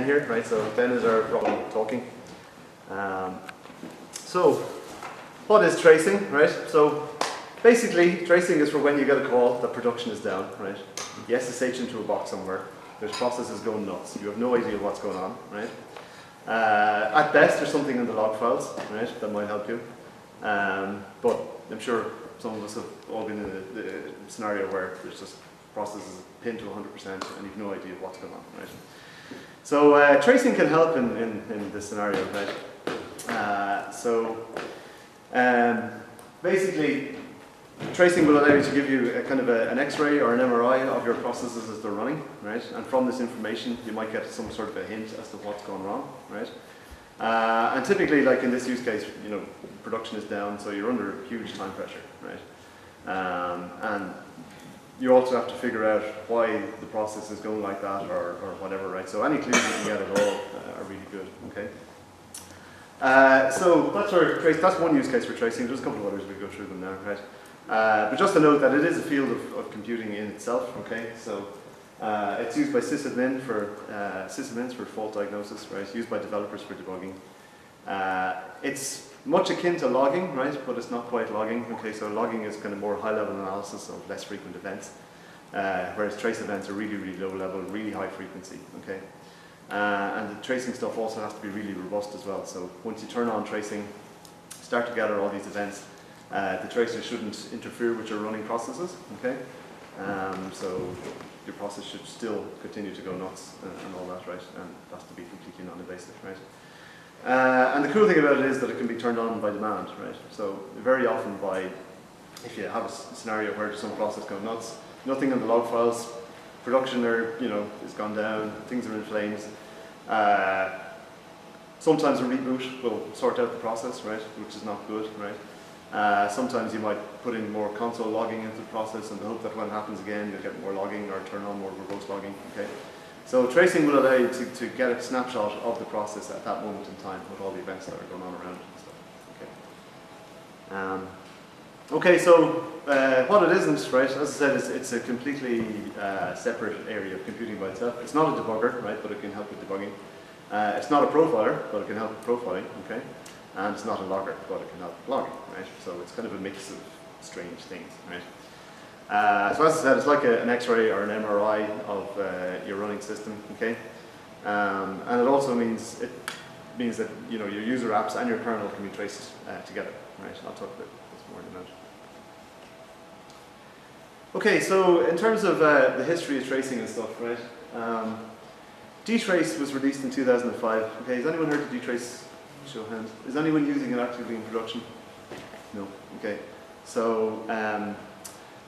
Here, right? So Ben is our Robin talking. So what is tracing, right? So basically, tracing is for when you get a call that production is down, right? The SSH into a box somewhere. There's processes going nuts. You have no idea what's going on, right? At best, there's something in the log files, right? That might help you. But I'm sure some of us have all been in the scenario where there's just processes pinned to 100% and you've no idea what's going on, right? So tracing can help in this scenario, right? Basically, tracing will allow you to give you a kind of an X-ray or an MRI of your processes as they're running, right? And from this information, you might get some sort of a hint as to what's going wrong, right? And typically, like in this use case, you know, production is down, so you're under huge time pressure, right? And you also have to figure out why the process is going like that or whatever, right? So any clues you can get at all are really good, okay? So that's one use case for tracing. There's a couple of others, we'll go through them now, right? But just to note that it is a field of computing in itself, okay? So it's used by sysadmins for fault diagnosis, right? It's used by developers for debugging. It's much akin to logging, right? But it's not quite logging, okay? So logging is kind of more high-level analysis of less frequent events, whereas trace events are really, really low-level, really high frequency, okay? And the tracing stuff also has to be really robust as well. So once you turn on tracing, start to gather all these events, the tracer shouldn't interfere with your running processes, okay? So your process should still continue to go nuts and all that, right? And that's to be completely non-invasive, right? And the cool thing about it is that it can be turned on by demand, right? So very often if you have a scenario where some process goes nuts, nothing in the log files, production is gone down, things are in flames. Sometimes a reboot will sort out the process, right? Which is not good, right? Sometimes you might put in more console logging into the process and hope that when it happens again, you'll get more logging or turn on more verbose logging, okay? So tracing will allow you to get a snapshot of the process at that moment in time with all the events that are going on around it and stuff, okay? Okay, so what it isn't, right, as I said, it's a completely separate area of computing by itself. It's not a debugger, right, but it can help with debugging. It's not a profiler, but it can help with profiling, okay? And it's not a logger, but it can help with logging, right? So it's kind of a mix of strange things, right? So as I said, it's like an X-ray or an MRI of your running system, okay? And it also means that your user apps and your kernel can be traced together, right? I'll talk about this more in a minute. Okay, so in terms of the history of tracing and stuff, right? dtrace was released in 2005. Okay, has anyone heard of dtrace? Show of hands. Is anyone using it actively in production? No. Okay. So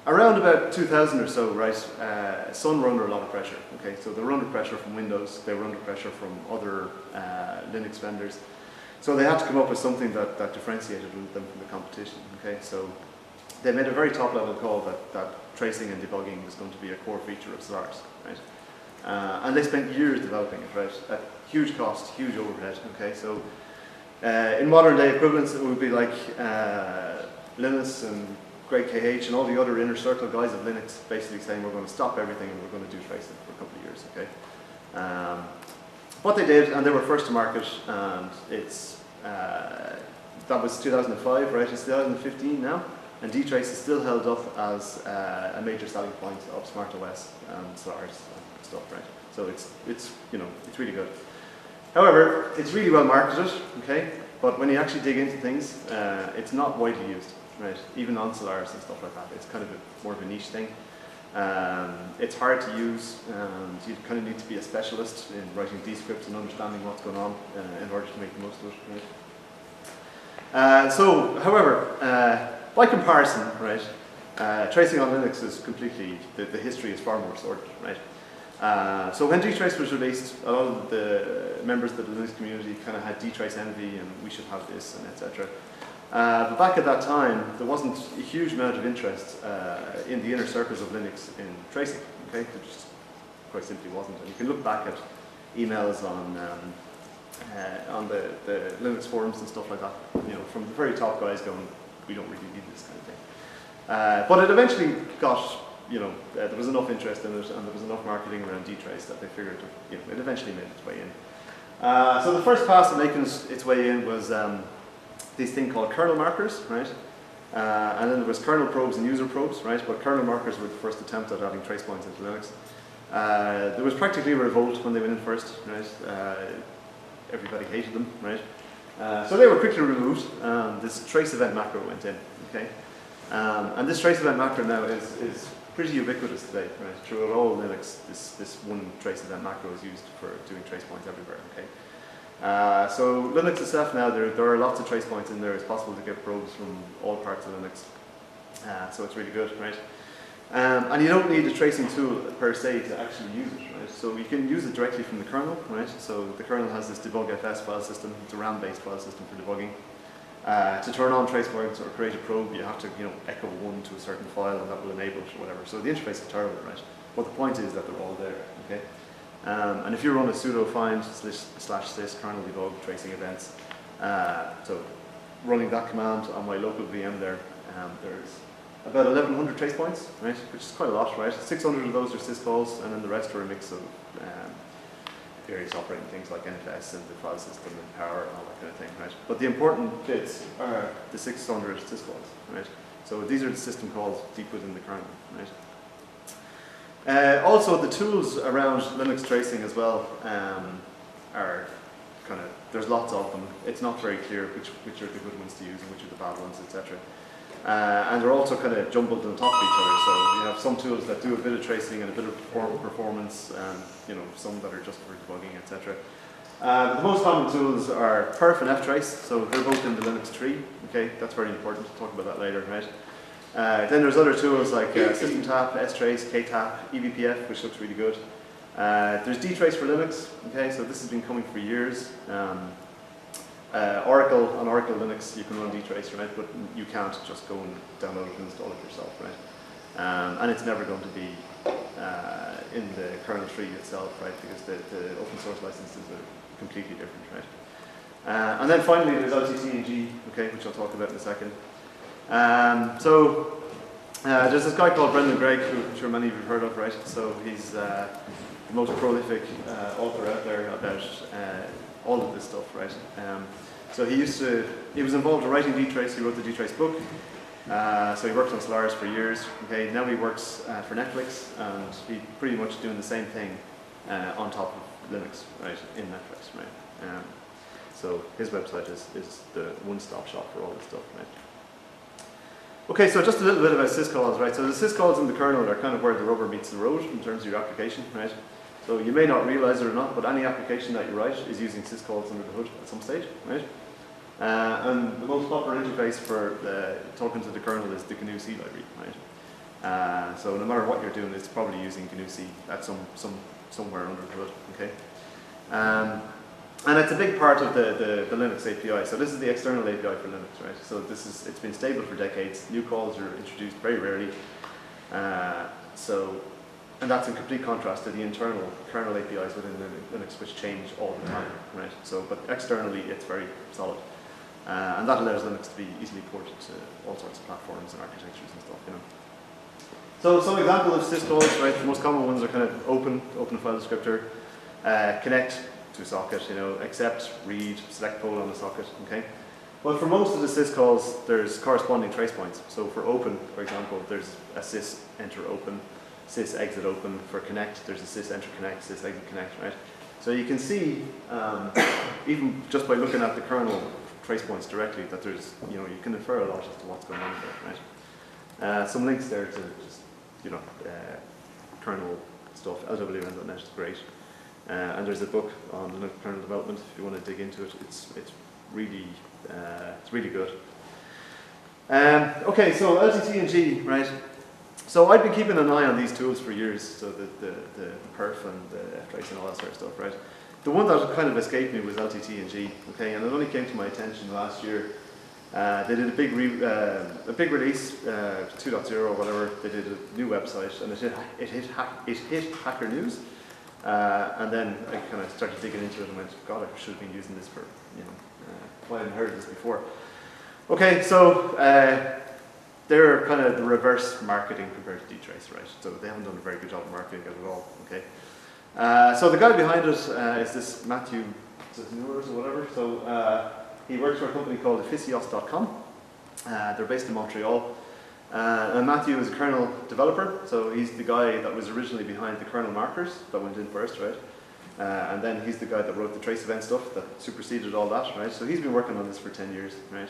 around about 2000 or so, right? Sun were under a lot of pressure. Okay, so they were under pressure from Windows. They were under pressure from other Linux vendors. So they had to come up with something that differentiated them from the competition. Okay, so they made a very top-level call that tracing and debugging was going to be a core feature of Solaris, right? And they spent years developing it, right? At huge cost, huge overhead. Okay, so in modern-day equivalents, it would be like Linus and Greg KH and all the other inner circle guys of Linux basically saying we're going to stop everything and we're going to do tracing for a couple of years. Okay. What they did, and they were first to market, and that was 2005, right? It's 2015 now, and dtrace is still held up as a major selling point of SmartOS and Solaris and stuff, right? So it's really good. However, it's really well marketed, okay? But when you actually dig into things, it's not widely used, right? Even on Solaris and stuff like that, it's kind of more of a niche thing. It's hard to use, and you kind of need to be a specialist in writing D scripts and understanding what's going on in order to make the most of it, right? However, by comparison, right, tracing on Linux is completely, the history is far more sorted, right? So when dtrace was released, a lot of the members of the Linux community kind of had dtrace envy and we should have this and etc. But back at that time, there wasn't a huge amount of interest in the inner circles of Linux in tracing. Okay, there just quite simply wasn't. And you can look back at emails on the Linux forums and stuff like that. From the very top guys going, we don't really need this kind of thing. But it eventually got there was enough interest in it, and there was enough marketing around dtrace that they figured it eventually made its way in. So the first pass of making its way in was this thing called kernel markers, right? And then there was kernel probes and user probes, right? But kernel markers were the first attempt at adding trace points into Linux. There was practically a revolt when they went in first, right? Everybody hated them, right? So they were quickly removed. This trace event macro went in, okay? And this trace event macro now is pretty ubiquitous today, right? Throughout all Linux, this one trace event macro is used for doing trace points everywhere, okay? So Linux itself now, there are lots of trace points in there. It's possible to get probes from all parts of Linux. So it's really good, right? And you don't need a tracing tool per se to actually use it, right? So you can use it directly from the kernel, right? So the kernel has this debugfs file system. It's a RAM-based file system for debugging. To turn on trace points or create a probe, you have to echo 1 to a certain file, and that will enable it or whatever. So the interface is terrible, right? But the point is that they're all there, okay? And if you run a sudo find /sys kernel debug tracing events, so running that command on my local VM there, there's about 1,100 trace points, right? Which is quite a lot, right? 600 of those are syscalls, and then the rest are a mix of various operating things like NFS and the file system and power and all that kind of thing, right? But the important bits are the 600 syscalls, right? So these are the system calls deep within the kernel, right? Also, the tools around Linux tracing as well are there's lots of them. It's not very clear which are the good ones to use and which are the bad ones, etc. And they're also kind of jumbled on top of each other. So you have some tools that do a bit of tracing and a bit of performance, and some that are just for debugging, etc. The most common tools are perf and ftrace. So they're both in the Linux tree. Okay, that's very important. We'll talk about that later, right? Then there's other tools like systemtap, strace, ktap, evpf, which looks really good. There's dtrace for Linux. Okay, so this has been coming for years. Oracle, on Oracle Linux, you can run dtrace, right? But you can't just go and download it and install it yourself, right? And it's never going to be in the kernel tree itself, right? Because the open source licenses are completely different, right? And then finally, there's LTTng, okay, which I'll talk about in a second. There's this guy called Brendan Gregg, who I'm sure many of you have heard of, right? So he's the most prolific author out there about all of this stuff, right? So he was involved in writing dtrace. He wrote the dtrace book. So he worked on Solaris for years. Okay, now he works for Netflix, and he's pretty much doing the same thing on top of Linux, right? In Netflix, right? So his website is the one-stop shop for all this stuff, right? Okay, so just a little bit about syscalls, right? So the syscalls in the kernel are kind of where the rubber meets the road in terms of your application, right? So you may not realize it or not, but any application that you write is using syscalls under the hood at some stage, right? And the most popular interface for talking to the kernel is the GNU C library, right? So no matter what you're doing, it's probably using GNU C at somewhere under the hood, okay? And it's a big part of the Linux API. So this is the external API for Linux, right? So it's been stable for decades. New calls are introduced very rarely. And that's in complete contrast to the internal kernel APIs within Linux, which change all the time, right? So, but externally, it's very solid. And that allows Linux to be easily ported to all sorts of platforms and architectures and stuff, So some examples of syscalls, right? The most common ones are kind of open file descriptor, connect to a socket, accept, read, select poll on a socket, okay? But for most of the syscalls, there's corresponding trace points. So for open, for example, there's a sys enter open, sys exit open. For connect, there's a sys enter connect, sys exit connect, right? So you can see, even just by looking at the kernel trace points directly, that there's, you can infer a lot as to what's going on there, right? Some links there to just, kernel stuff. LWN.net is great. And there's a book on Linux kernel development if you want to dig into it. It's really good. Okay, so LTTng, right? So I've been keeping an eye on these tools for years. So the perf and the ftrace and all that sort of stuff, right? The one that kind of escaped me was LTTng, okay, and it only came to my attention last year. They did a big release, 2.0 or whatever. They did a new website, and it hit Hacker News. And then I kind of started digging into it and went, God, I should have been using this for, why I hadn't heard of this before. Okay, so they're kind of the reverse marketing compared to dtrace, right? So they haven't done a very good job of marketing it at all. Okay. So the guy behind it is this Matthew Newers or whatever. So he works for a company called Officios.com. They're based in Montreal. And Matthew is a kernel developer, so he's the guy that was originally behind the kernel markers that went in first, right? And then he's the guy that wrote the trace event stuff that superseded all that, right? So he's been working on this for 10 years, right?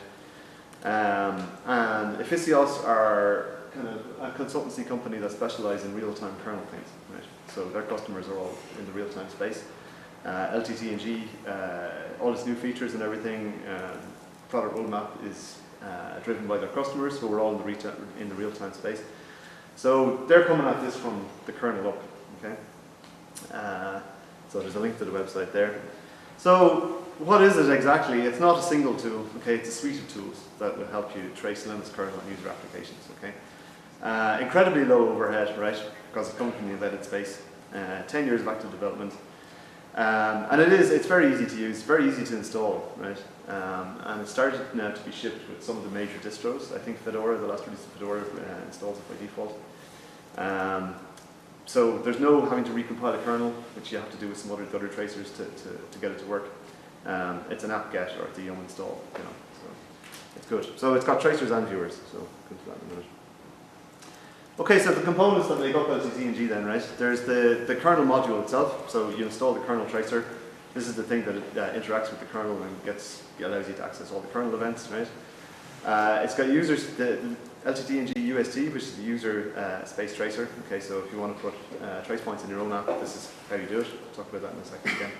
And Officios are kind of a consultancy company that specializes in real-time kernel things, right? So their customers are all in the real-time space. LTTng, all its new features and everything, product roadmap is driven by their customers, who are all in the real-time space. So they're coming at this from the kernel up, okay? So there's a link to the website there. So what is it exactly? It's not a single tool, okay? It's a suite of tools that will help you trace Linux kernel and user applications, okay? Incredibly low overhead, right? Because it's coming from the embedded space. 10 years of active development. And it's very easy to use, very easy to install, right? And it started now to be shipped with some of the major distros. I think Fedora, the last release of Fedora, installs it by default. So there's no having to recompile a kernel, which you have to do with some other tracers to get it to work. It's an apt-get or it's a yum install, you know. So it's good. So it's got tracers and viewers. So come to that in a minute. Okay, so the components that make up LTTng then, right? There's the kernel module itself. So you install the kernel tracer. This is the thing that interacts with the kernel and allows you to access all the kernel events, right? It's got users, the LTTng UST, which is the user space tracer. Okay, so if you want to put trace points in your own app, this is how you do it. We'll talk about that in a second again.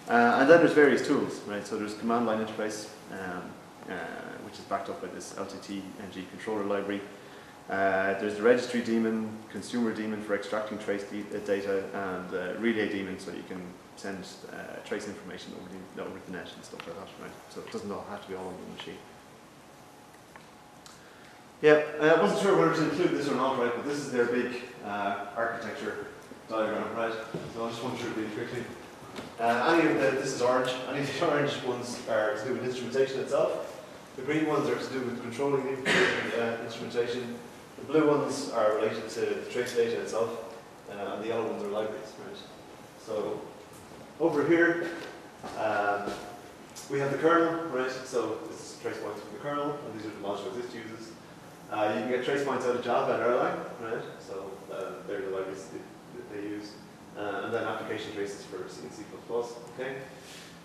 And then there's various tools, right? So there's command line interface, which is backed up by this LTTng controller library. There's the registry daemon, consumer daemon for extracting trace data, and relay daemon so you can send trace information over the net and stuff like that, right? So it doesn't all have to be all on the machine. Yeah, I wasn't sure whether to include this or not, right? But this is their big architecture diagram, right? So I'll just run through it really quickly. This is orange. Any of the orange ones are to do with instrumentation itself. The green ones are to do with controlling the instrumentation. The blue ones are related to the trace data itself, and the yellow ones are libraries, right? So over here, we have the kernel, right? So this is trace points from the kernel, and these are the modules this uses. You can get trace points out of Java and Erlang, right? So they're the libraries that they use. And then application traces for C and C++, okay?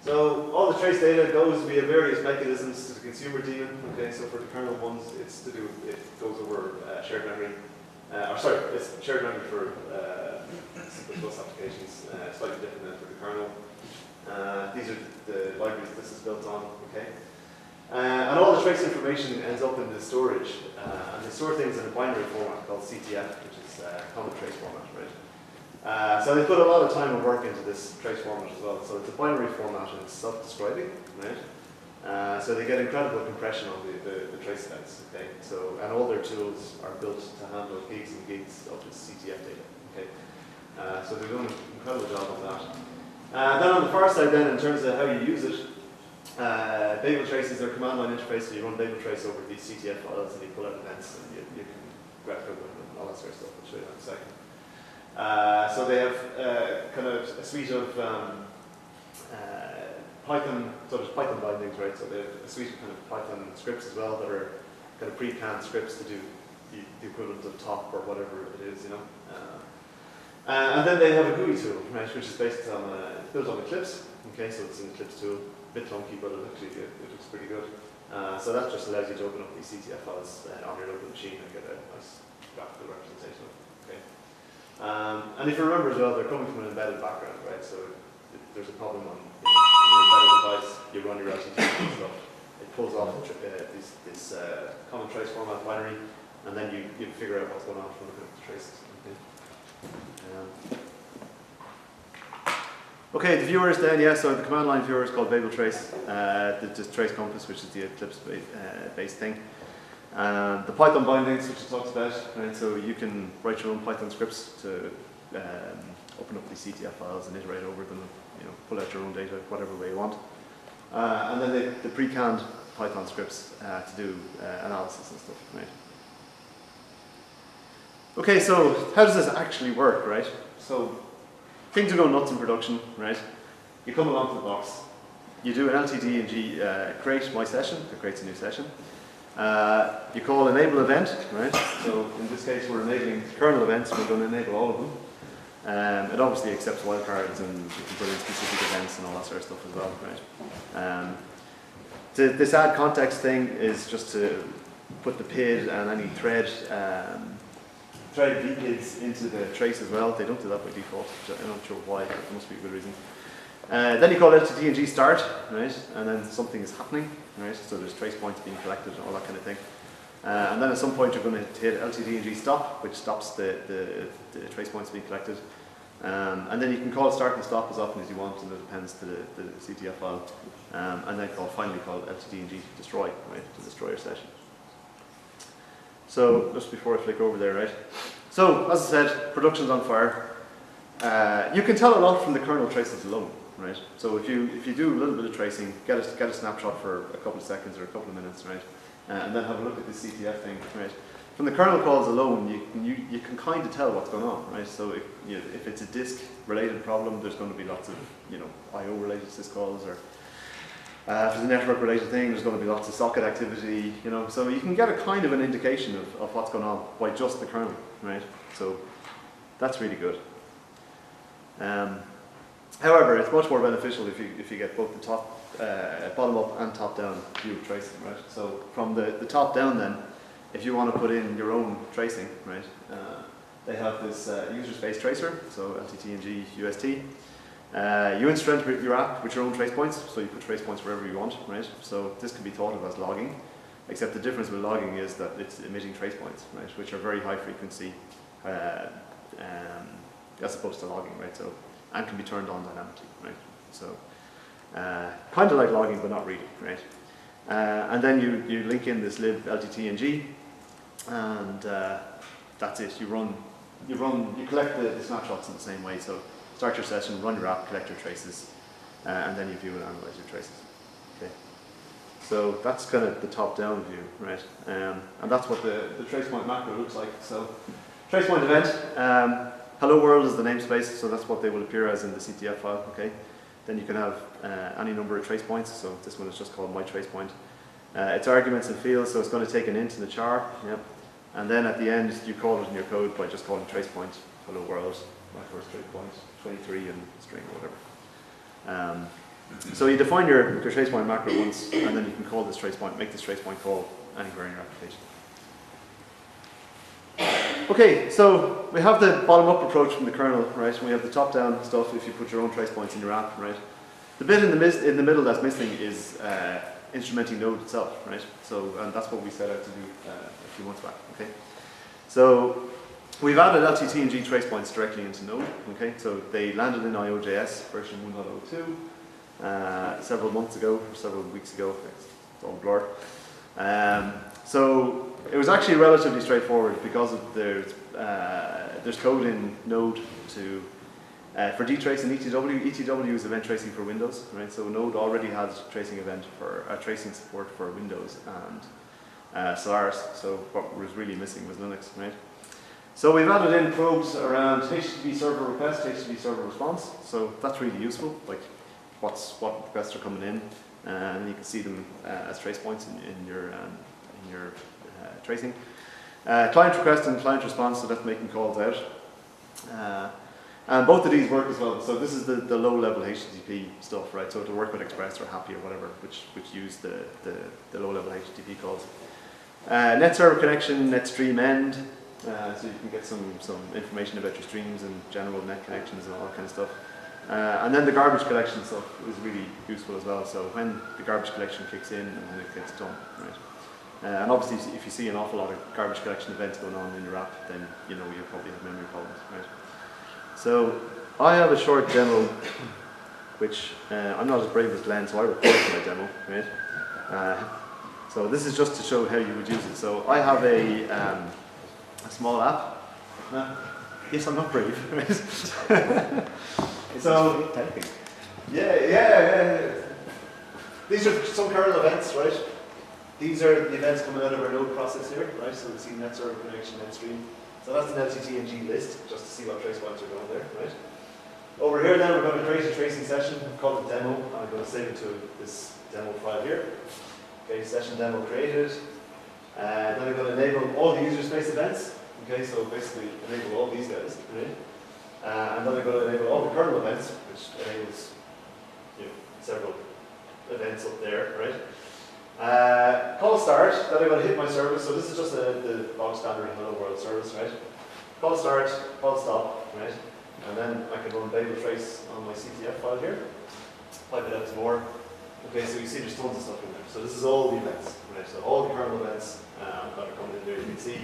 So all the trace data goes via various mechanisms to the consumer daemon. Okay, so for the kernel ones, it goes over shared memory. It's shared memory for C++ applications, slightly different than for the kernel. These are the libraries this is built on. Okay, and all the trace information ends up in the storage, and they store things in a binary format called CTF, which is common trace format, right? So they put a lot of time and work into this trace format as well. So it's a binary format and it's self-describing, right? So they get incredible compression on the trace events, okay? So, and all their tools are built to handle gigs and gigs of this CTF data, okay? So they're doing an incredible job on that. Then on the far side then, in terms of how you use it, Babel traces are command line interface, so you run Babel trace over these CTF files and you pull out events and you can graph them and all that sort of stuff. I'll show you that in a second. So they have kind of a suite of Python, so there's Python bindings, right? So they have a suite of kind of Python scripts as well that are kind of pre-canned scripts to do the equivalent of top or whatever it is, you know. And then they have a GUI tool, right, which is based on, it's built on Eclipse. Okay, so it's an Eclipse tool, a bit clunky, but it looks pretty good. So that just allows you to open up these CTF files on your local machine and get a nice graphical representation of it. Okay. And if you remember as well, they're coming from an embedded background, right? So if there's a problem on your embedded device, you run your LTTng stuff, it pulls off this common trace format binary, and then you figure out what's going on from looking at the traces. Okay, the viewers then, yeah, so the command line viewer is called Babel Trace, the Trace Compass, which is the Eclipse based thing. The Python bindings, which it talks about, right? So you can write your own Python scripts to open up these CTF files and iterate over them, you know, pull out your own data, whatever way you want. And then the pre-canned Python scripts to do analysis and stuff, right? Okay, so how does this actually work, right? So things are going nuts in production, right? You come along to the box, you do an LTTng create my session, it creates a new session. You call enable event, right? So in this case we're enabling kernel events, we're going to enable all of them. It obviously accepts wildcards and you can put in specific events and all that sort of stuff as well, right? This add context thing is just to put the PID and any thread vkids into the trace as well. They don't do that by default, I'm not sure why, there must be a good reason. Then you call LTTng start, right? And then something is happening, right? So there's trace points being collected and all that kind of thing. And then at some point you're going to hit LTTng stop, which stops the trace points being collected. And then you can call start and stop as often as you want, and it depends to the CTF file. And then finally call LTTng destroy, right? To destroy your session. So just before I flick over there, right? So as I said, production's on fire. You can tell a lot from the kernel traces alone, right? So if you do a little bit of tracing, get a snapshot for a couple of seconds or a couple of minutes, right? And then have a look at the CTF thing, right? From the kernel calls alone, you can kind of tell what's going on, right? So if it's a disk-related problem, there's going to be lots of I/O-related syscalls, or if it's a network-related thing, there's going to be lots of socket activity, So you can get a kind of an indication of what's going on by just the kernel, right? So that's really good. However, it's much more beneficial if you get both the bottom up and top down view of tracing, right? So from the top down, then, if you want to put in your own tracing, right? They have this user space tracer, so LTTng UST. You instrument your app with your own trace points, so you put trace points wherever you want, right? So this can be thought of as logging, except the difference with logging is that it's emitting trace points, right? Which are very high frequency, as opposed to logging, right? So, and can be turned on dynamically, right? So, kind of like logging, but not really, right? And then you link in this lib LTTng, and that's it. You collect the snapshots in the same way. So, start your session, run your app, collect your traces, and then you view and analyze your traces. Okay. So that's kind of the top-down view, right? And that's what the tracepoint macro looks like. So, tracepoint event. Hello world is the namespace, so that's what they will appear as in the CTF file, okay? Then you can have any number of trace points, so this one is just called my tracepoint. It's arguments and fields, so it's going to take an int and a char, yep. And then at the end, you call it in your code by just calling tracepoint, hello world, my first tracepoint, 23 and string or whatever. So you define your tracepoint macro once, and then you can call this tracepoint, make this tracepoint call anywhere in your application. Okay, so we have the bottom-up approach from the kernel, right? And we have the top-down stuff if you put your own trace points in your app, right? The bit in the middle that's missing is instrumenting Node itself, right? So, and that's what we set out to do a few months back, okay? So we've added LTTng trace points directly into Node, okay? So they landed in IO.js version 1.02 several months ago, or several weeks ago. It's all blurred. So it was actually relatively straightforward because there's code in Node for dtrace and ETW. ETW is event tracing for Windows, right? So Node already has tracing tracing support for Windows and Solaris. So what was really missing was Linux, right? So we've added in probes around HTTP server request, HTTP server response. So that's really useful. Like what requests are coming in, and you can see them as trace points in your tracing. Client request and client response, so that's making calls out. And both of these work as well. So this is the low-level HTTP stuff, right? So it'll work with Express or Happy or whatever, which use the low-level HTTP calls. Net server connection, net stream end, so you can get some information about your streams and general net connections and all that kind of stuff. And then the garbage collection stuff is really useful as well. So when the garbage collection kicks in and when it gets done, right? And obviously, if you see an awful lot of garbage collection events going on in your app, then you probably have memory problems, right? So I have a short demo, which I'm not as brave as Glenn, so I recorded my demo, right? So this is just to show how you would use it. So I have a small app. Yes, I'm not brave. Right? So yeah. These are some kernel events, right? These are the events coming out of our node process here, right? So we see net server connection, net stream. So that's an LTTng list, just to see what trace points are going there, right? Over here then, we're going to create a tracing session, call it demo. I'm going to save it to this demo file here. Okay, session demo created. Then I'm going to enable all the user space events. Okay, so basically enable all these guys, right? And then I'm going to enable all the kernel events, which enables several events up there, right? Call start, then I'm going to hit my service. So this is just the log standard hello world service, right? Call start, call stop, right? And then I can run Babel trace on my CTF file here. Pipe it out some more. Okay, so you see there's tons of stuff in there. So this is all the events, right? So all the kernel events that are coming in there. You can see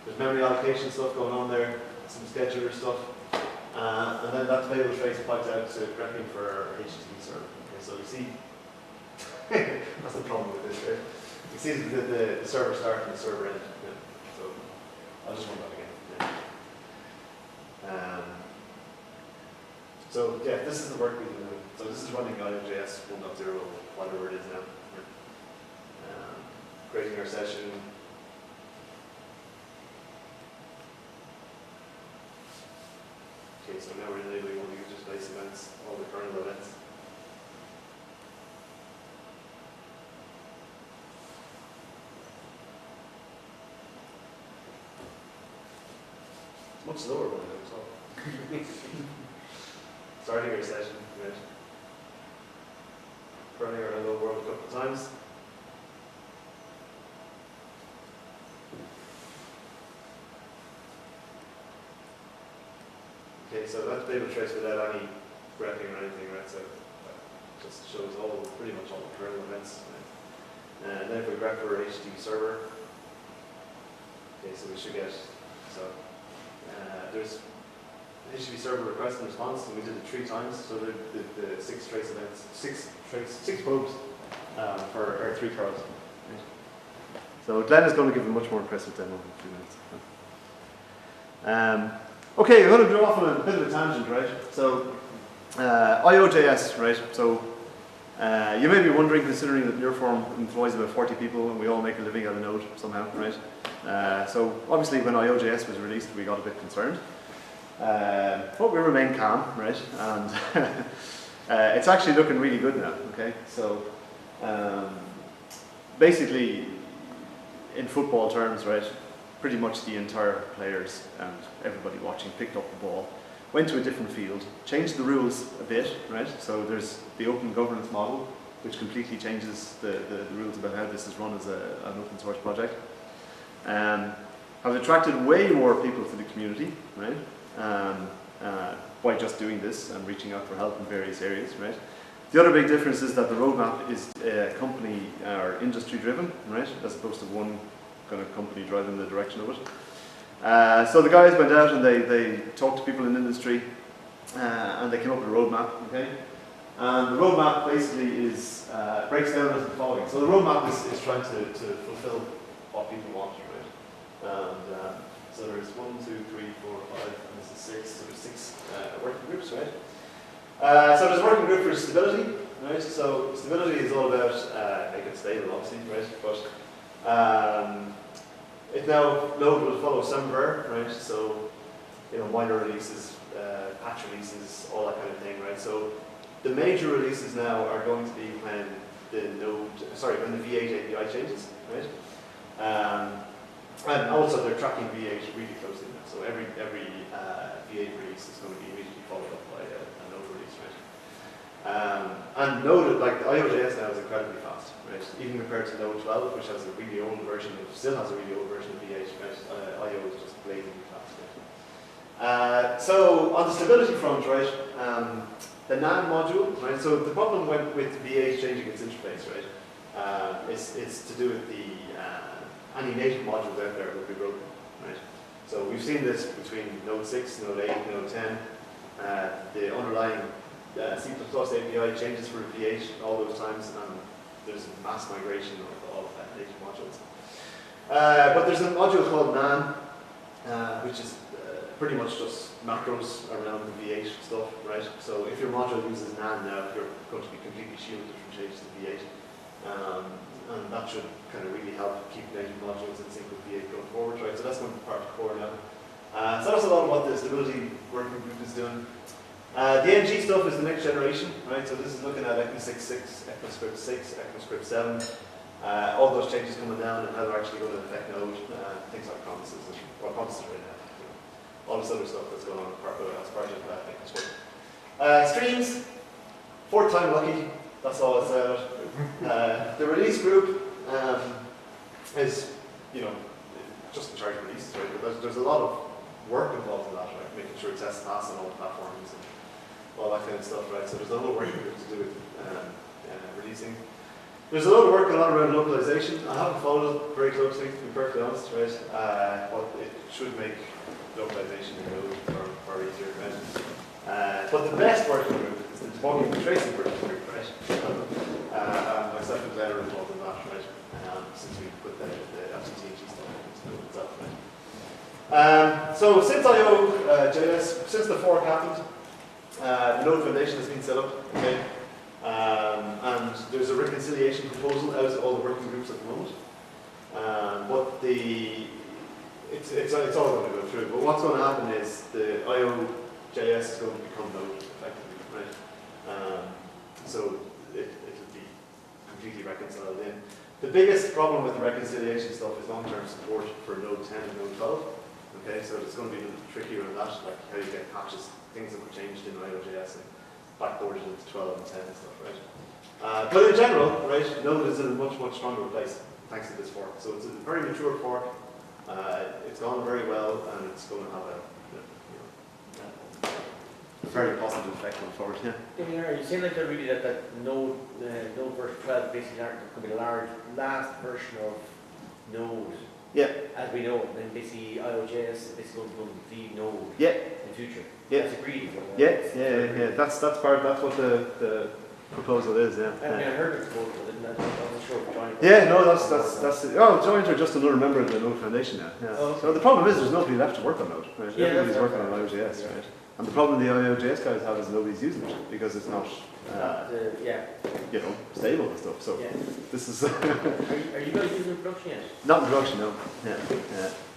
there's memory allocation stuff going on there, some scheduler stuff. And then that's Babel trace piped out to grepping for our HTTP server. Okay, so you see, that's the problem with this, right? You see the server start and the server end. Yeah. So I'll just run that again. Yeah. So yeah, this is the work we do. So this is running Node.js 1.0, whatever it is now. Creating our session. Okay, so now we're enabling all the user space events, all the kernel events. It's much slower than I thought. Starting our session, right? Running our hello world a couple of times. Okay, so that's Babel trace without any grepping or anything, right? So that just shows pretty much all the kernel events. Right? And then if we grep for our HTTP server, okay, so we should get, there's HTTP server request and response, and we did it 3 times. So the 6 trace events, 6 probes for our 3 probes. Right? So Glenn is going to give a much more impressive demo in a few minutes. Okay, I'm going to go off on a bit of a tangent, right? So IO.js, right? So you may be wondering, considering that your firm employs about 40 people and we all make a living out of Node somehow, right? So obviously when IO.js was released, we got a bit concerned. But we remain calm, right? And it's actually looking really good now, okay? So basically, in football terms, right, pretty much the entire players and everybody watching picked up the ball, went to a different field, changed the rules a bit, right? So there's the open governance model, which completely changes the rules about how this is run as an open source project. Have attracted way more people to the community, right? By just doing this and reaching out for help in various areas, right? The other big difference is that the roadmap is company or industry driven, right? As opposed to one kind of company driving the direction of it. So the guys went out and they talked to people in industry and they came up with a roadmap, okay? And the roadmap basically is, breaks down as the following. So the roadmap is trying to fulfill what people want, right? And so there's 1, 2, 3, 4, 5, and this is 6, so there's 6 working groups, right? So there's a working group for stability, right? So stability is all about making it stable, obviously, right? But it now Node will follow Semver, right? So minor releases, patch releases, all that kind of thing, right? So the major releases now are going to be when when the V8 API changes, right? And also they're tracking V8 really closely now. So every V8 release is going to be immediately followed up by a Node release, right? And Node, like the IO.js now is incredibly fast, right? Even compared to Node 12, which has a really old version still has a really old version of V8, right? IO is just blazingly fast, right? So on the stability front, right? The NAN module, right? So the problem with V8 changing its interface, right? It's to do with any native modules out there will be broken, right? So we've seen this between Node 6, Node 8, Node 10. The underlying C++ API changes for V8 all those times, and there's a mass migration of native modules. But there's a module called NAN, which is pretty much just macros around the V8 stuff, right? So if your module uses NAN now, you're going to be completely shielded from changes to V8. And that should kind of really help keep native modules in sync with V8 going forward, right? So that's going to be part of core now. So that's a lot of what the stability working group is doing. The NG stuff is the next generation, right? So this is looking at ECMAScript 6, ECMAScript 6, ECMAScript 7. All those changes coming down and how they're actually going to affect Node, things like promises, well, promises right now. All this other stuff that's going on as part of ECMAScript. Streams, fourth time lucky, that's all I'll say about it. The release group is, just in charge of releases, right? But there's a lot of work involved in that, right? Making sure it tests fast on all the platforms and all that kind of stuff, right? So there's a whole working group to do with releasing. There's a lot of work going on around localization. I haven't followed it very closely, to be perfectly honest, right? But it should make localization in Node far easier, right? But the best working group is the debugging and tracing working group, right? Myself and Glenn are involved in that, right? Since we put the LTTng stuff into Node itself, right? So since IO.js, since the fork happened, the Node Foundation has been set up, okay? And there's a reconciliation proposal out to all the working groups at the moment. But it's all going to go through. But what's going to happen is the IO.js is going to become Node effectively, right? So it'll be completely reconciled in. The biggest problem with the reconciliation stuff is long-term support for Node 10 and Node 12. Okay, so it's going to be a little trickier on that, like how you get patches, things that were changed in IO.js and backported into 12 and 10 and stuff, right? But in general, right, Node is in a much, much stronger place thanks to this fork. So it's a very mature fork. It's gone very well, and it's going to have a very positive effect going forward. Yeah. Are you saying like they're really that Node version 12 basically going to be the last version of Node? Yeah. As we know, and then basically IO.js is basically going to be Node in the future. Yeah. That's agreed. Yeah. That's what the proposal is. Yeah. I mean, I heard the proposal, but I wasn't sure if joint. Yeah, no, that's joint are just another member of the Node Foundation now. Yeah. Oh, okay. So the problem is there's nobody left to work on Node. Right? Yeah, everybody's working on IO.js, right? And the problem the IO.js guys have is nobody's using it because it's not, stable and stuff. So this is. Are you guys using it in production yet? Not in production, no. Yeah.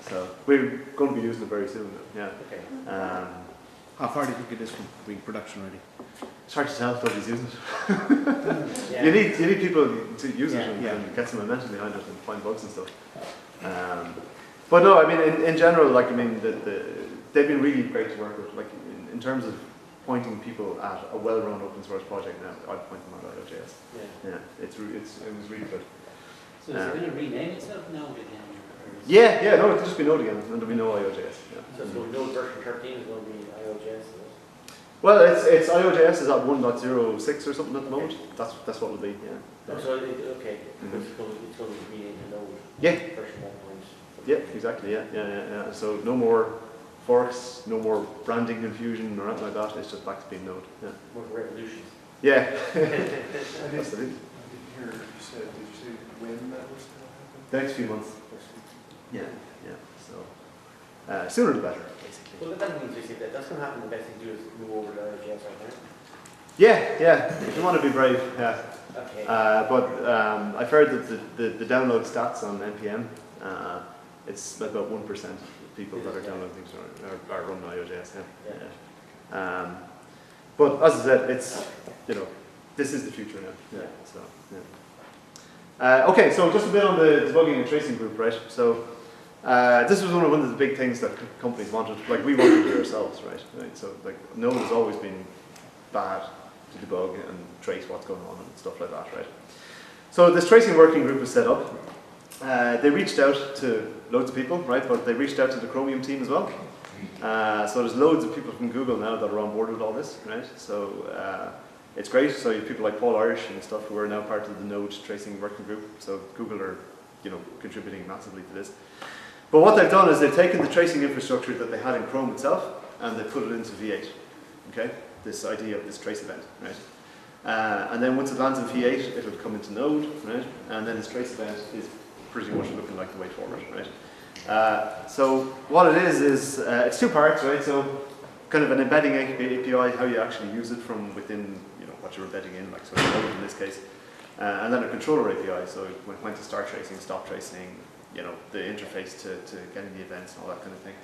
So we're going to be using it very soon. Yeah. Okay. How far do you think it is from being production ready? It's hard to tell if nobody's using it. Yeah. You need people to use it and get some momentum behind it and find bugs and stuff. But no, I mean, in general, like, I mean, they've been really great to work with. Like, in terms of pointing people at a well-run open source project now, I'd point them at IO.js. Yeah, it was really good. So is it going to rename itself now again? Yeah, no, it'll just be Node again, and there'll be no IO.js. Yeah. So Node version 13 is going to be IO.js, is it? Well, it's IO.js is at 1.06 or something at the moment. That's what it'll be. Yeah. Oh, so okay, it's going to be renamed to Node. Yeah. Version 1. Yeah, exactly. Yeah. So no more forks, no more branding confusion or anything like that. It's just back to being Node. Yeah. More revolutions. Yeah. That's the thing. Did you say when that was going to happen? The next few months. Yeah. So sooner the better, basically. Well, that means that's going to happen. The best thing to do is move over to IO.js right now. Yeah. If you want to be brave, yeah. Okay. But I've heard that the download stats on NPM, it's like about 1% of people that are downloading things are running IO.js. Yeah. But as I said, it's this is the future now. Yeah. So okay, so just a bit on the debugging and tracing group, right? So this was one of the big things that companies wanted. Like we wanted it ourselves, right? So like Node has always been bad to debug and trace what's going on and stuff like that, right? So this tracing working group was set up. They reached out to loads of people, right? But they reached out to the Chromium team as well. So there's loads of people from Google now that are on board with all this, right? So it's great. So you have people like Paul Irish and stuff who are now part of the Node tracing working group. So Google are, contributing massively to this. But what they've done is they've taken the tracing infrastructure that they had in Chrome itself and they put it into V8. Okay, this idea of this trace event, right? And then once it lands in V8, it'll come into Node, right? And then this trace event is pretty much looking like the way forward, right? So what it is it's two parts, right? So kind of an embedding API, how you actually use it from within, what you're embedding in, like so Node in this case, and then a controller API, so when to start tracing, stop tracing, the interface to getting the events and all that kind of thing.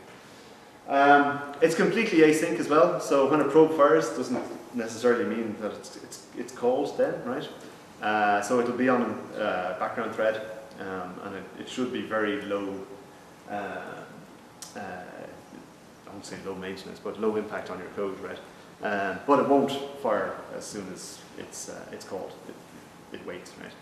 It's completely async as well, so when a probe fires doesn't necessarily mean that it's called then, right? So it'll be on a background thread, and it should be very low, I won't say low maintenance, but low impact on your code, right? But it won't fire as soon as it's called. It waits, right?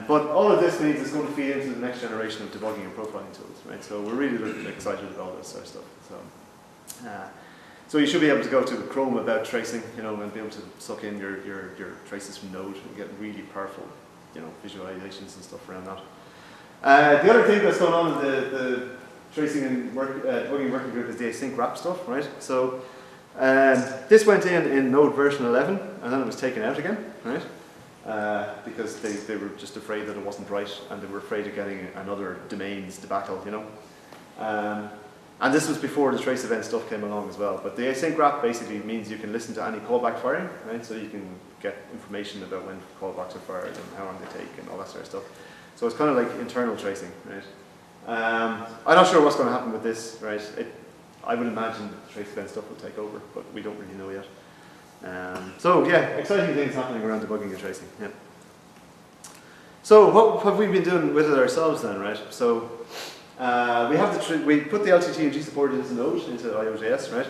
But all of this means it's going to feed into the next generation of debugging and profiling tools, right? So we're really excited about all this sort of stuff. So you should be able to go to Chrome about tracing, and be able to suck in your traces from Node and get really powerful, visualizations and stuff around that. The other thing that's going on in the tracing and debugging working group is the async wrap stuff, right? So this went in Node version 11, and then it was taken out again, right? Because they were just afraid that it wasn't right, and they were afraid of getting another domains debacle, And this was before the trace event stuff came along as well. But the async wrap basically means you can listen to any callback firing, right? So you can get information about when callbacks are fired and how long they take and all that sort of stuff. So it's kind of like internal tracing, right? I'm not sure what's going to happen with this, right? I would imagine the trace event stuff will take over, but we don't really know yet. So yeah, exciting things happening around debugging and tracing. Yeah. So what have we been doing with it ourselves then, right? So we put the LTTng support into Node, into IO.js, right?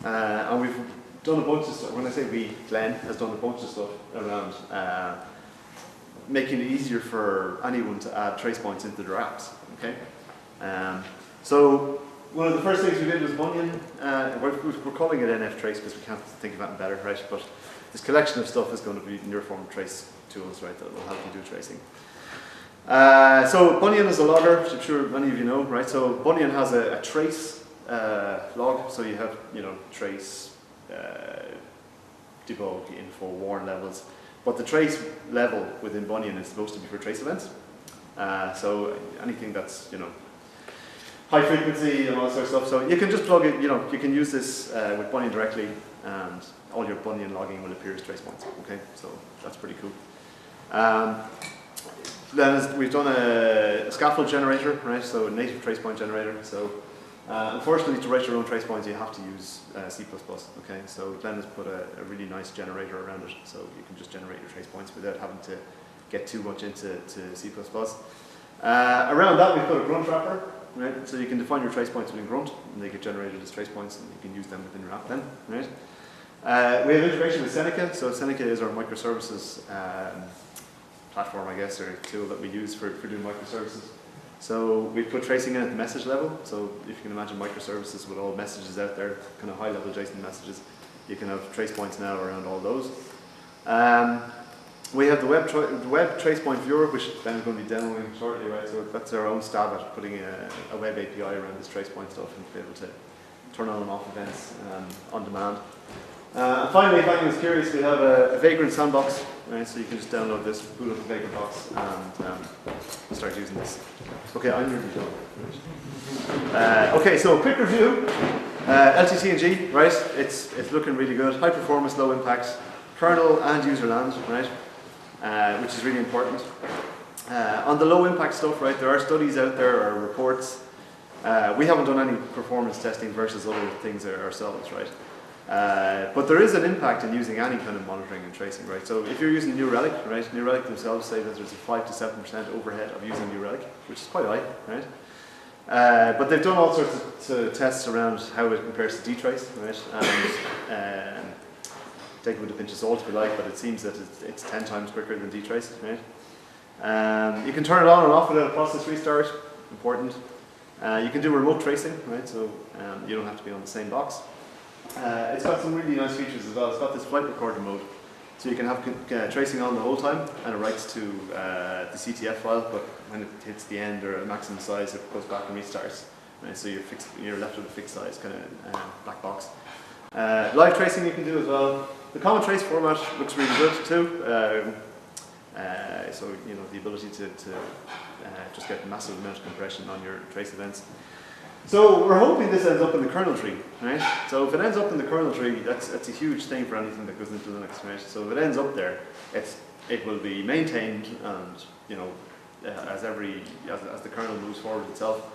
And we've done a bunch of stuff. When I say we, Glenn has done a bunch of stuff around making it easier for anyone to add trace points into their apps. Okay. So one of the first things we did was Bunyan. We're calling it NF Trace because we can't think of anything better, right? But this collection of stuff is going to be near form trace tools, right? That will help you do tracing. So Bunyan is a logger, which I'm sure many of you know, right? So Bunyan has a trace log. So you have, trace, debug, info, warn levels. But the trace level within Bunyan is supposed to be for trace events. So anything that's, high frequency and all that sort of stuff. So you can just plug it, you can use this with Bunyan directly, and all your Bunyan logging will appear as trace points. Okay, so that's pretty cool. Then we've done a scaffold generator, right? So a native trace point generator. So unfortunately, to write your own trace points, you have to use C++. Okay, so Glenn has put a really nice generator around it, so you can just generate your trace points without having to get too much into C++. Around that, we've put a grunt wrapper, right? So you can define your trace points within grunt, and they get generated as trace points, and you can use them within your app then, right? We have integration with Seneca. So Seneca is our microservices platform, I guess, or tool that we use for doing microservices. So we put tracing in at the message level. So if you can imagine microservices with all messages out there, kind of high-level JSON messages, you can have trace points now around all those. We have the web trace point viewer, which Ben is going to be demoing shortly, right? So that's our own stab at putting a web API around this trace point stuff and to be able to turn on and off events on demand. And finally, if anyone's curious, we have a Vagrant Sandbox, right? So you can just download this, boot up the Vagrant box, and start using this. Okay, I'm nearly done. Okay, so quick review. LTTng, right? It's looking really good. High performance, low impact, kernel and user land, right? Which is really important. On the low impact stuff, right? There are studies out there or reports. We haven't done any performance testing versus other things ourselves, right? But there is an impact in using any kind of monitoring and tracing, right? So if you're using New Relic, right? New Relic themselves say that there's a 5 to 7% overhead of using New Relic, which is quite high, right? But they've done all sorts of tests around how it compares to dtrace, right? And take it with a pinch of salt if you like, but it seems that it's 10 times quicker than dtrace, right? You can turn it on and off without a process restart, important. You can do remote tracing, right? So you don't have to be on the same box. It's got some really nice features as well. It's got this flight recorder mode, so you can have tracing on the whole time, and it writes to the CTF file, but when it hits the end or a maximum size, it goes back and restarts. Right? So you're left with a fixed size kind of black box. Live tracing you can do as well. The common trace format looks really good too. So the ability to just get a massive amount of compression on your trace events. So we're hoping this ends up in the kernel tree, right? So if it ends up in the kernel tree, that's a huge thing for anything that goes into Linux, right? So if it ends up there, it will be maintained, and as the kernel moves forward itself,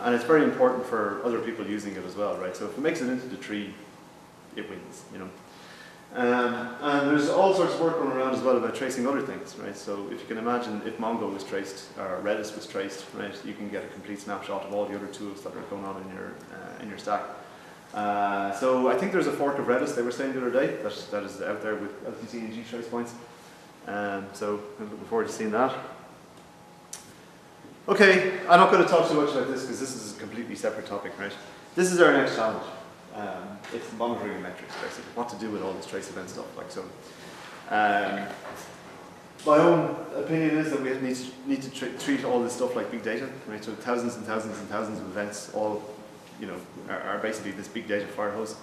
And it's very important for other people using it as well, right? So if it makes it into the tree, it wins, you know. And there's all sorts of work going around as well about tracing other things, right? So if you can imagine if Mongo was traced or Redis was traced, right, you can get a complete snapshot of all the other tools that are going on in your stack. So I think there's a fork of Redis they were saying the other day that is out there with LTTng trace points. So I'm looking forward to seeing that. Okay, I'm not going to talk too much about this because this is a completely separate topic, right? This is our next challenge. It's monitoring metrics, basically. What to do with all this trace event stuff, like so. My own opinion is that we need to treat all this stuff like big data, right? So thousands and thousands and thousands of events, all, you know, are basically this big data fire hose,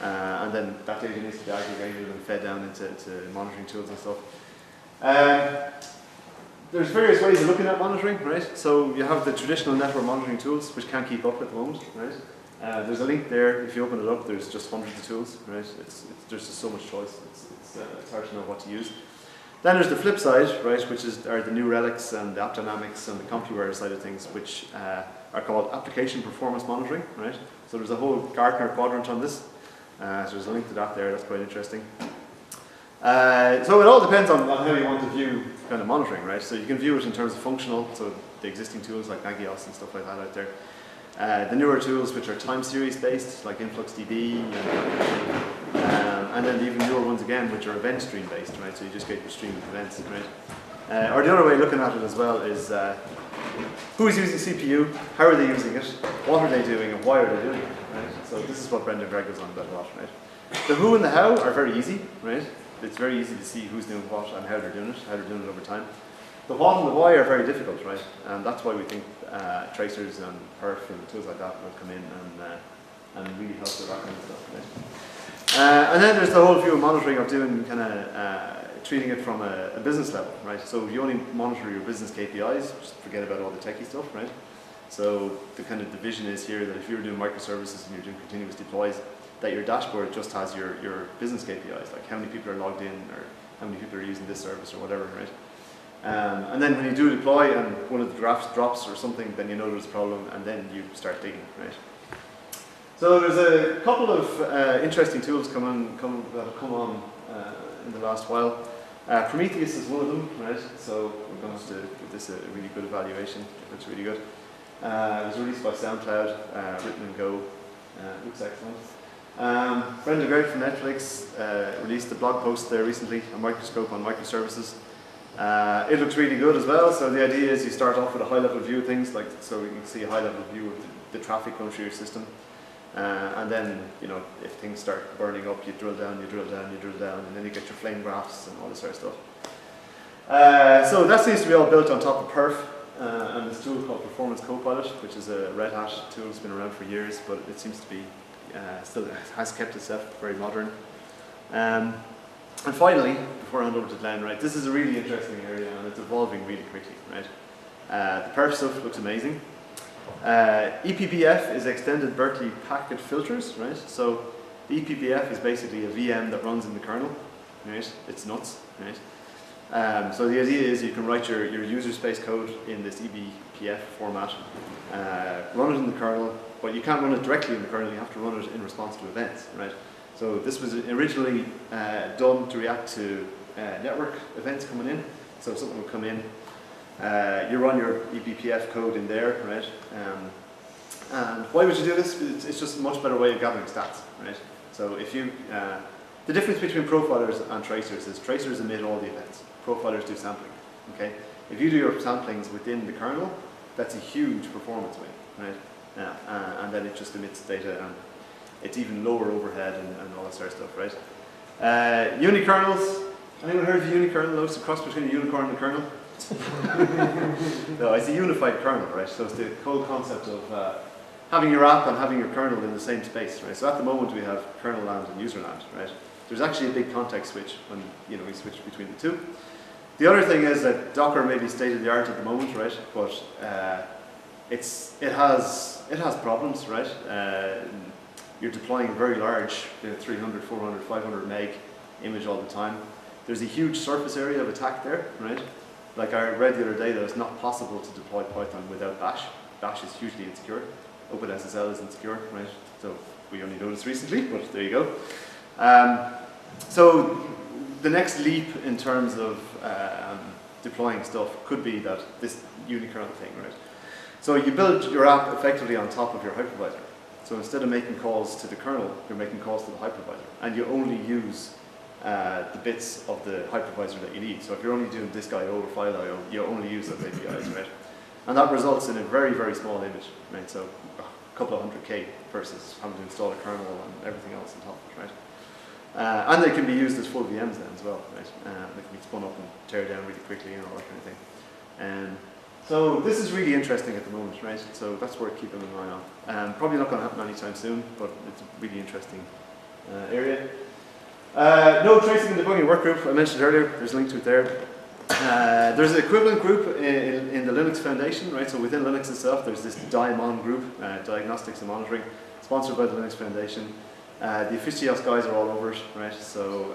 and then that data needs to be aggregated and fed down into monitoring tools and stuff. There's various ways of looking at monitoring, right? So you have the traditional network monitoring tools, which can't keep up at the moment, right? There's a link there. If you open it up, there's just hundreds of tools, right? There's just so much choice. It's hard to know what to use. Then there's the flip side, right, which are the new relics and the AppDynamics and the CompuWare side of things, which are called application performance monitoring, right? So there's a whole Gartner quadrant on this. So there's a link to that there. That's quite interesting. So it all depends on how you want to view kind of monitoring, right? So you can view it in terms of functional, so the existing tools like Nagios and stuff like that out there. The newer tools which are time series based, like InfluxDB, and then the even newer ones again, which are event stream based, right? So you just get your stream of events, right? Or the other way of looking at it as well is who is using CPU, how are they using it, what are they doing, and why are they doing it, right? So this is what Brendan Gregg was on about a lot, right? The who and the how are very easy, right? It's very easy to see who's doing what and how they're doing it over time. The what and the why are very difficult, right? And that's why we think tracers and perf and tools like that will come in and really help with that kind of stuff, right? And then there's the whole view of monitoring of doing kind of treating it from a business level, right? So if you only monitor your business KPIs, just forget about all the techie stuff, right? So the kind of division is here that if you're doing microservices and you're doing continuous deploys, that your dashboard just has your business KPIs, like how many people are logged in or how many people are using this service or whatever, right? And then when you do deploy and one of the graphs drops or something, then you know there's a problem and then you start digging, right? So there's a couple of interesting tools that have come on in the last while. Prometheus is one of them, right? So we're going to give this a really good evaluation. It looks really good. It was released by SoundCloud, written in Go. Looks excellent. Brendan Gregg from Netflix released a blog post there recently, a microscope on microservices. It looks really good as well. So the idea is you start off with a high-level view of things, like so you can see a high-level view of the traffic going through your system, and then you know if things start burning up, you drill down, and then you get your flame graphs and all this sort of stuff. So that seems to be all built on top of perf. And this tool called Performance Copilot, which is a Red Hat tool that's been around for years, but it seems to be still has kept itself very modern. And finally, before I hand over to Glenn, right, this is a really interesting area and it's evolving really quickly, right? The perf stuff looks amazing. ePPF is extended Berkeley packet filters, right? So the ePPF is basically a VM that runs in the kernel, right? It's nuts, right? So the idea is you can write your user space code in this eBPF format, run it in the kernel, but you can't run it directly in the kernel, you have to run it in response to events, right? So this was originally done to react to network events coming in. So if something would come in, you run your eBPF code in there, right? And why would you do this? It's just a much better way of gathering stats, right? So if you, the difference between profilers and tracers is tracers emit all the events. Profilers do sampling, okay? If you do your samplings within the kernel, that's a huge performance win, right? And then it just emits data and it's even lower overhead and all that sort of stuff, right? Unikernels, anyone heard of unikernel? Notice the cross between a unicorn and a kernel? No, it's a unified kernel, right? So it's the whole concept of having your app and having your kernel in the same space, right? So at the moment we have kernel land and user land, right? There's actually a big context switch when we switch between the two. The other thing is that Docker may be state of the art at the moment, right? But it has problems, right? You're deploying very large, 300, 400, 500 meg image all the time. There's a huge surface area of attack there, right? Like I read the other day that it's not possible to deploy Python without bash, Bash is hugely insecure. OpenSSL is insecure, right? So we only noticed recently, but there you go. So the next leap in terms of deploying stuff could be that this unikernel thing, right? So you build your app effectively on top of your hypervisor. So instead of making calls to the kernel, you're making calls to the hypervisor, and you only use the bits of the hypervisor that you need. So if you're only doing disk I/O or file I/O, you only use those APIs, right? And that results in a very, very small image, right? So a couple of hundred K versus having to install a kernel and everything else on top of it, right? And they can be used as full VMs then as well, right? They can be spun up and tear down really quickly and all that kind of thing. So this is really interesting at the moment, right? So that's worth keeping an eye on. Probably not going to happen anytime soon, but it's a really interesting area. Node tracing and debugging workgroup I mentioned earlier. There's a link to it there. There's an equivalent group in the Linux Foundation, right? So within Linux itself, there's this DIMON group, Diagnostics and Monitoring, sponsored by the Linux Foundation. The Officios guys are all over it, right? So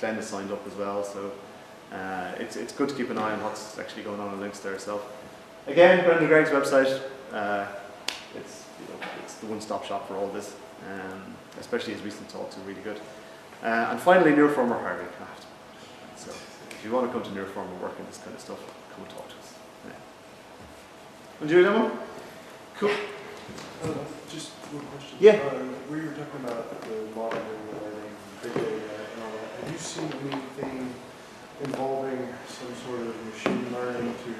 Glenn is signed up as well. So it's good to keep an eye on what's actually going on in Linux there itself. Again, Brendan Gregg's website. It's the one-stop shop for all this, especially his recent talks are really good. And finally, Neuroform or Harvey. So if you want to come to Neuroform and work in this kind of stuff, come and talk to us. Yeah. Want to do that one? Cool. Just one question. Yeah. Where you were talking about the modeling, the learning, big data, and all that, have you seen anything involving some sort of machine learning to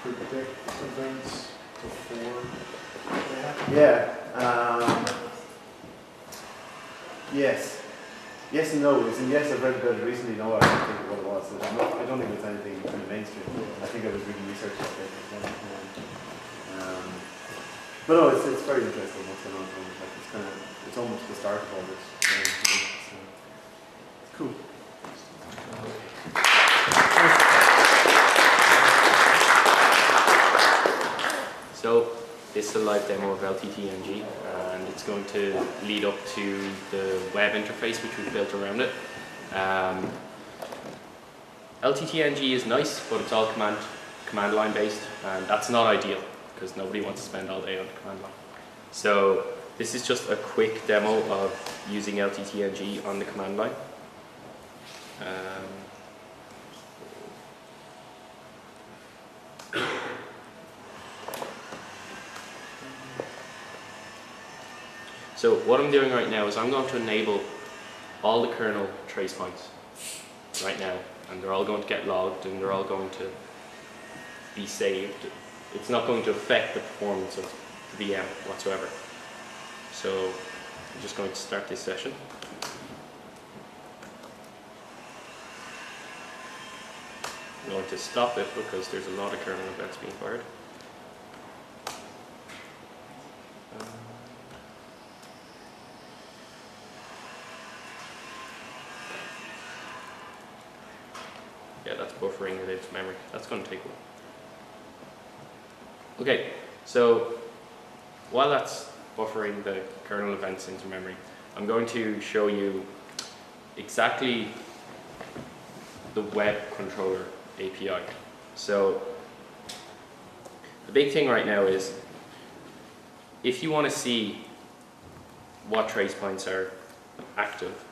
predict events before they happen? Yeah. Yes. Yes and no. As in yes, I've read about it recently. No, I don't think what it was. I don't think it was anything in the mainstream. I think I was reading research about it. But no, it's very interesting what's going on. Like it's almost the start of all this. So, it's cool. So this is a live demo of LTTng, and it's going to lead up to the web interface which we've built around it. LTTng is nice, but it's all command line based, and that's not ideal because nobody wants to spend all day on the command line. So this is just a quick demo of using LTTng on the command line. So what I'm doing right now is I'm going to enable all the kernel trace points right now, and they're all going to get logged and they're all going to be saved. It's not going to affect the performance of the VM whatsoever. So I'm just going to start this session. I'm going to stop it because there's a lot of kernel events being fired. Yeah, that's buffering related to memory. That's going to take a while. Okay, so while that's buffering the kernel events into memory, I'm going to show you exactly the web controller API. So the big thing right now is if you want to see what trace points are active,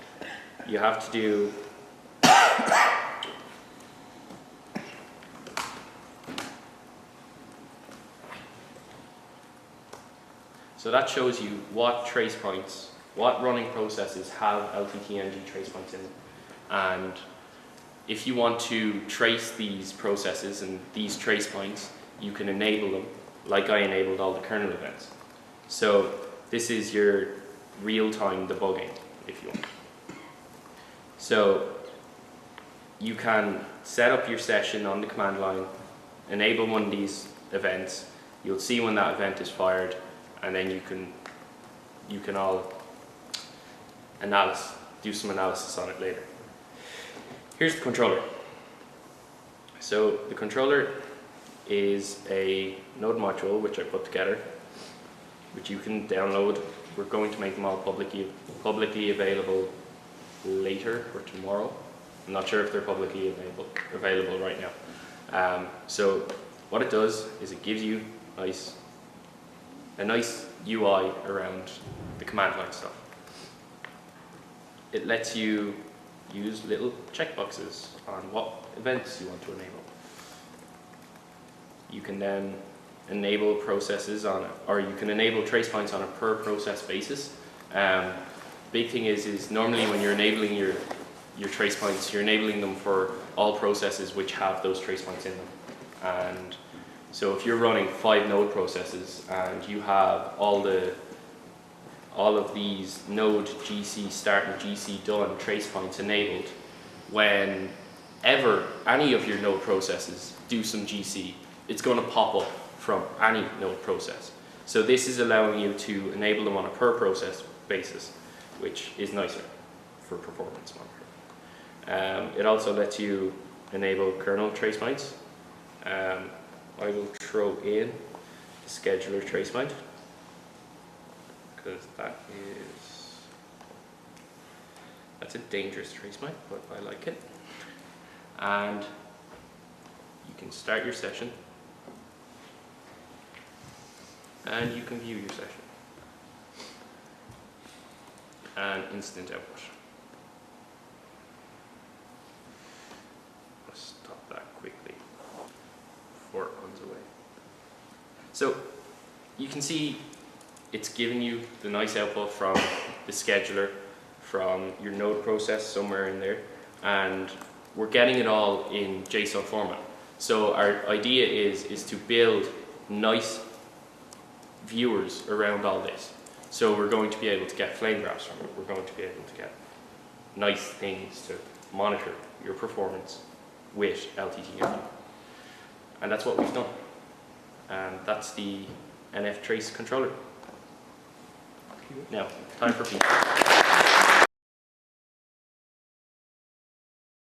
you have to do so that shows you what trace points, what running processes have LTTng trace points in them. And if you want to trace these processes and these trace points, you can enable them, like I enabled all the kernel events. So this is your real-time debugging, if you want. So you can set up your session on the command line, enable one of these events, you'll see when that event is fired, and then you can all do some analysis on it later. Here's the controller. So the controller is a Node module which I put together, which you can download. We're going to make them all publicly available later or tomorrow. I'm not sure if they're publicly available right now. So what it does is it gives you a nice UI around the command line stuff. It lets you use little checkboxes on what events you want to enable. You can then enable processes on it, or you can enable trace points on a per process basis. Big thing is normally when you're enabling your trace points, you're enabling them for all processes which have those trace points in them. And so if you're running 5 node processes and you have all of these node GC start and GC done trace points enabled, whenever any of your node processes do some GC, it's going to pop up from any node process. So this is allowing you to enable them on a per process basis, which is nicer for performance monitoring. It also lets you enable kernel trace points. I will throw in the scheduler trace point, because that's a dangerous trace point, but I like it. And you can start your session, and you can view your session, and instant output. I'll stop that quickly before it runs away. So you can see it's giving you the nice output from the scheduler, from your node process somewhere in there, and we're getting it all in JSON format. So our idea is to build nice viewers around all this. So we're going to be able to get flame graphs from it. We're going to be able to get nice things to monitor your performance with LTTng. And that's what we've done. And that's the NF Trace controller. Now, time for feedback.